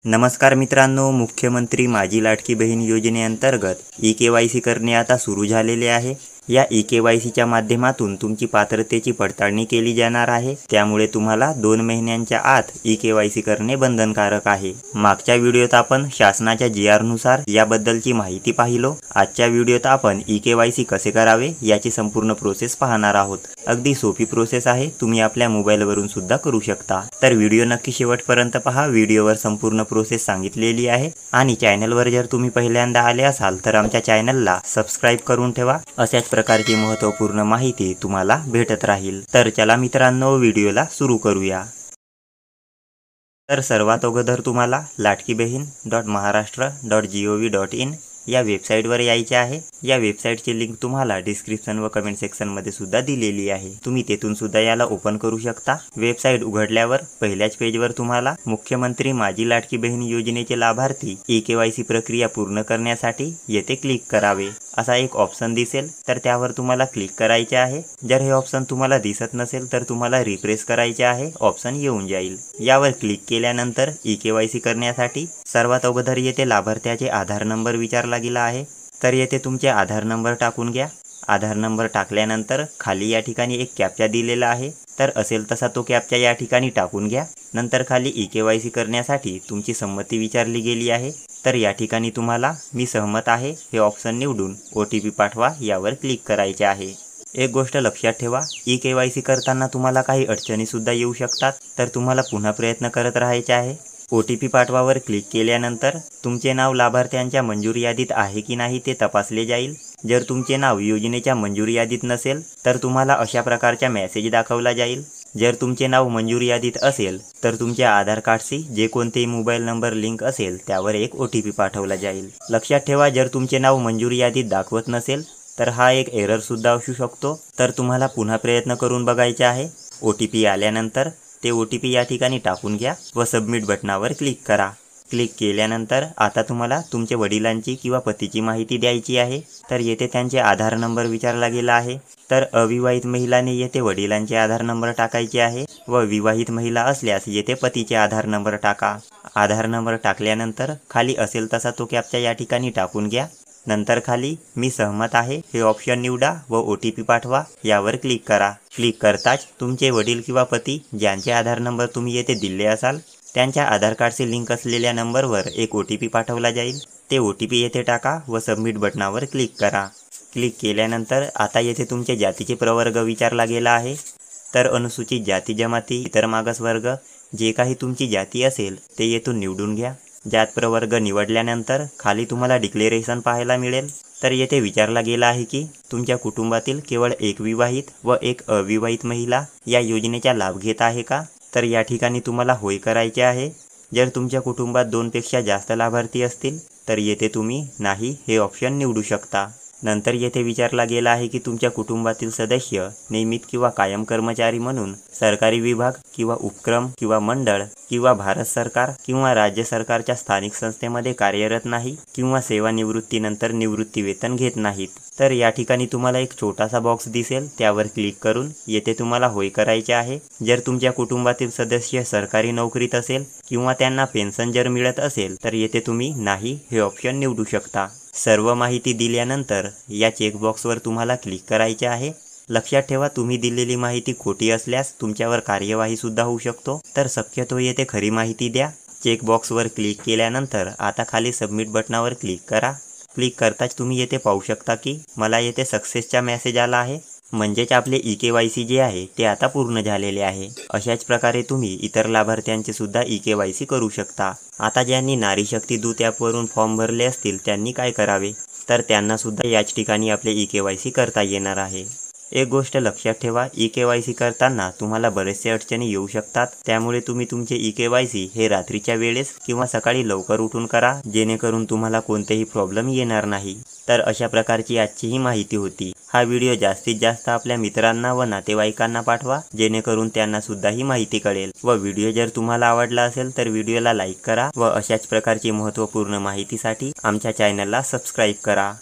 नमस्कार मित्रांनो, मुख्यमंत्री माझी लाडकी बहीण योजनेअंतर्गत ई-के.वाय.सी करणे आता सुरू झालेले आहे। या ई-के.वाय.सीच्या माध्यमातून तुमची पात्रतेची पडताळणी केली जाणार आहे। त्यामुळे तुम्हाला 2 महिन्यांच्या आत ई-के.वाय.सी करणे बंधनकारक आहे। मागच्या व्हिडिओत आपण शासनाच्या जी.आर. नुसार याबद्दलची माहिती पाहिलो। आजच्या व्हिडिओत आपण ई-के.वाय.सी कसे करावे याची संपूर्ण प्रोसेस पाहणार आहोत। अगदी सोपी प्रोसेस आहे, तुम्ही आपल्या मोबाईलवरून सुद्धा करू शकता। तर व्हिडिओ नक्की शेवटपर्यंत पहा। व्हिडिओवर संपूर्ण प्रोसेस सांगितलेली आहे आणि चॅनलवर जर तुम्ही पहिल्यांदा आले असाल तर आमच्या चॅनलला सबस्क्राइब करून ठेवा। अशाच प्रकारची महत्त्वपूर्ण माहिती तुम्हाला भेटत राहील। तर चला मित्रांनो, व्हिडिओला सुरू करूया। तर सर्वात अगोदर तुम्हाला latkibehin.maharashtra.gov.in या वेबसाईटवर यायचे आहे। या वेबसाईटची लिंक तुम्हाला डिस्क्रिप्शन व कमेंट सेक्शन मध्ये सुद्धा दिलेली आहे। तुम्ही तेथून सुद्धा याला ओपन करू शकता। वेबसाईट उघडल्यावर पहिल्याच पेजवर तुम्हाला मुख्यमंत्री माझी लाडकी बहीण योजनेचे लाभार्थी ई-के.वाय.सी प्रक्रिया पूर्ण करण्यासाठी येथे क्लिक करावे असा एक ऑप्शन दिसेल, तर त्यावर तुम्हाला क्लिक करायचे आहे। जर हे ऑप्शन तुम्हाला दिसत नसेल तर तुम्हाला रिफ्रेश करायचे आहे, ऑप्शन येऊन जाईल। यावर क्लिक केल्यानंतर ई-के.वाय.सी करण्यासाठी सर्वात अगोदर येथे लाभार्थ्याचे आधार नंबर विचारला गेला आहे, तर येथे तुमचे आधार नंबर टाकून घ्या। आधार नंबर टाकल्यानंतर खाली या ठिकाणी एक कॅप्चा दिलेला आहे, तर असेल तसा तो कॅप्चा या ठिकाणी टाकून घ्या। नंतर खाली ई-के.वाय.सी करण्यासाठी तुमची संमती विचारली गेली आहे, तर या ठिकाणी तुम्हाला मी सहमत आहे हे ऑप्शन निवडून OTP पाठवा यावर क्लिक करायचे आहे। एक गोष्ट लक्षात ठेवा, ई-के.वाय.सी करताना तुम्हाला काही अडचणी सुद्धा येऊ शकतात, तर तुम्हाला पुन्हा प्रयत्न करत राहायचे आहे। OTP पाठवावर क्लिक केल्यानंतर तुमचे नाव लाभार्थ्यांच्या मंजूर यादीत आहे की नाही ते तपासले जाईल। जर तुमचे नाव योजनेच्या मंजूर यादीत नसेल तर तुम्हाला अशा प्रकारचा मेसेज दाखवला जाईल। जर तुमचे नाव मंजूर यादीत असेल तर तुमच्या आधार कार्डशी जे कोणतेही मोबाईल नंबर लिंक असेल त्यावर एक OTP पाठवला जाईल। लक्षात ठेवा, जर तुमचे नाव मंजूर यादीत दाखवत नसेल तर हा एक एरर सुद्धा असू शकतो, तर तुम्हाला पुन्हा प्रयत्न करून बघायचे आहे। OTP आल्यानंतर ते OTP या ठिकाणी टाकून घ्या व सबमिट बटनावर क्लिक करा। क्लिक केल्यानंतर आता तुम्हाला तुमच्या वडिलांची किंवा पतीची माहिती द्यायची आहे, तर येथे त्यांचे आधार नंबर विचारला गेला आहे। तर अविवाहित महिलाने येथे वडिलांचे आधार नंबर टाकायचे आहे व विवाहित महिला असल्यास येथे पतीचे आधार नंबर टाका। आधार नंबर टाकल्यानंतर खाली असेल तसा तो कॅप्चा या ठिकाणी टाकून घ्या। नंतर खाली मी सहमत आहे हे ऑप्शन निवडा व OTP पाठवा यावर क्लिक करा। क्लिक करताच तुमचे वडील किंवा पती ज्यांचे आधार नंबर तुम्ही येथे दिले असाल त्यांच्या आधार कार्डचे लिंक असलेल्या नंबरवर एक OTP पाठवला जाईल। ते OTP येथे टाका व सबमिट बटनावर क्लिक करा। क्लिक केल्यानंतर आता येथे तुमच्या जातीचे प्रवर्ग विचारला गेला आहे, तर अनुसूचित जाती जमाती इतर मागासवर्ग जे काही तुमची जाती असेल ते येथून निवडून घ्या। जात प्रवर्ग निवडल्यानंतर खाली तुम्हाला डिक्लेरेशन पाहायला मिळेल, तर येथे विचारला गेला आहे की तुमच्या कुटुंबातील केवळ एक विवाहित व एक अविवाहित महिला या योजनेचा लाभ घेत आहे का, तर या ठिकाणी तुम्हाला होय करायचे आहे। जर तुमच्या कुटुंबात 2 पेक्षा जास्त लाभार्थी असतील तर येथे तुम्ही नाही हे ऑप्शन निवडू शकता। नंतर येथे विचारला गेला आहे की तुमच्या कुटुंबातील सदस्य नियमित किंवा कायम कर्मचारी म्हणून सरकारी विभाग किंवा उपक्रम किंवा मंडळ किंवा भारत सरकार किंवा राज्य सरकारच्या स्थानिक संस्थेमध्ये कार्यरत नाही किंवा सेवानिवृत्तीनंतर निवृत्ती वेतन घेत नाहीत। तर या ठिकाणी तुम्हाला एक छोटासा बॉक्स दिसेल, त्यावर क्लिक करून येथे तुम्हाला होय करायचे आहे। जर तुमच्या कुटुंबातील सदस्य सरकारी नोकरीत असेल किंवा त्यांना पेन्शन जर मिळत असेल तर येथे तुम्ही नाही हे ऑप्शन निवडू शकता। सर्व माहिती दिल्यानंतर या चेकबॉक्सवर तुम्हाला क्लिक करायचे आहे। लक्षात ठेवा, तुम्ही दिलेली माहिती खोटी असल्यास तुमच्यावर कार्यवाही सुद्धा होऊ शकतो, तर शक्यतो येथे खरी माहिती द्या। चेकबॉक्सवर क्लिक केल्यानंतर आता खाली सबमिट बटनावर क्लिक करा। क्लिक करताच तुम्ही येथे पाहू शकता की मला येथे सक्सेसचा मेसेज आला आहे, म्हणजेच आपले ई-के.वाय.सी जे आहे ते आता पूर्ण झालेले आहे। अशाच प्रकारे तुम्ही इतर लाभार्थ्यांचे सुद्धा ई-के.वाय.सी करू शकता। आता ज्यांनी नारी शक्ती दूत ॲपवरून फॉर्म भरले असतील त्यांनी काय करावे, तर त्यांना सुद्धा याच ठिकाणी आपले ई-के.वाय.सी करता येणार आहे। एक गोष्ट लक्षात ठेवा, ई-के.वाय.सी करताना तुम्हाला बरेचसे अडचणी येऊ शकतात, त्यामुळे तुम्ही तुमचे ई-के.वाय.सी हे रात्रीच्या वेळेस किंवा सकाळी लवकर उठून करा, जेणेकरून तुम्हाला कोणतेही प्रॉब्लेम येणार नाही। तर अशा प्रकारची आजची ही माहिती होती। हा व्हिडिओ जास्तीत जास्त आपल्या मित्रांना व नातेवाईकांना पाठवा, जेणेकरून त्यांना सुद्धा ही माहिती कळेल। व व्हिडिओ जर तुम्हाला आवडला असेल तर व्हिडिओला लाईक करा व अशाच प्रकारची महत्त्वपूर्ण माहितीसाठी आमच्या चॅनलला सबस्क्राईब करा।